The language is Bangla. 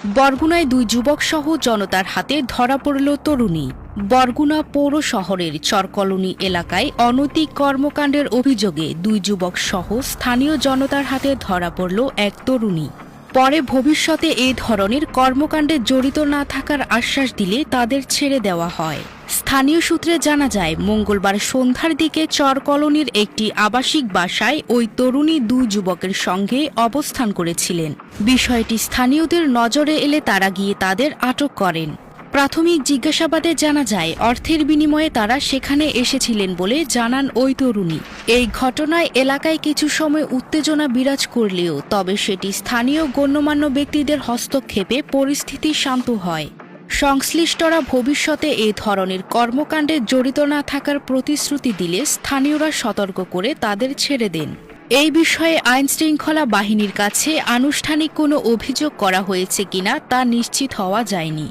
বরগুনায় দুই যুবক সহ জনতার হাতে ধরা পড়ল তরুণী। বরগুনা পৌর শহরের চরকলোনি এলাকায় অনৈতিক কর্মকাণ্ডের অভিযোগে দুই যুবক সহ স্থানীয় জনতার হাতে ধরা পড়ল এক তরুণী। পরে ভবিষ্যতে এই ধরনের কর্মকাণ্ডে জড়িত না থাকার আশ্বাস দিলে তাদের ছেড়ে দেওয়া হয়। স্থানীয় সূত্রে জানা যায়, মঙ্গলবার সন্ধ্যার দিকে চরকলোনির একটি আবাসিক বাসায় ওই তরুণী দুই যুবকের সঙ্গে অবস্থান করেছিলেন। বিষয়টি স্থানীয়দের নজরে এলে তারা গিয়ে তাদের আটক করেন। প্রাথমিক জিজ্ঞাসাবাদে জানা যায়, অর্থের বিনিময়ে তারা সেখানে এসেছিলেন বলে জানান ওই তরুণী। এই ঘটনায় এলাকায় কিছু সময় উত্তেজনা বিরাজ করলেও তবে সেটি স্থানীয় গণ্যমান্য ব্যক্তিদের হস্তক্ষেপে পরিস্থিতি শান্ত হয়। সংশ্লিষ্টরা ভবিষ্যতে এই ধরনের কর্মকাণ্ডে জড়িত না থাকার প্রতিশ্রুতি দিলে স্থানীয়রা সতর্ক করে তাদের ছেড়ে দেন। এই বিষয়ে আইনশৃঙ্খলা বাহিনীর কাছে আনুষ্ঠানিক কোনো অভিযোগ করা হয়েছে কিনা তা নিশ্চিত হওয়া যায়নি।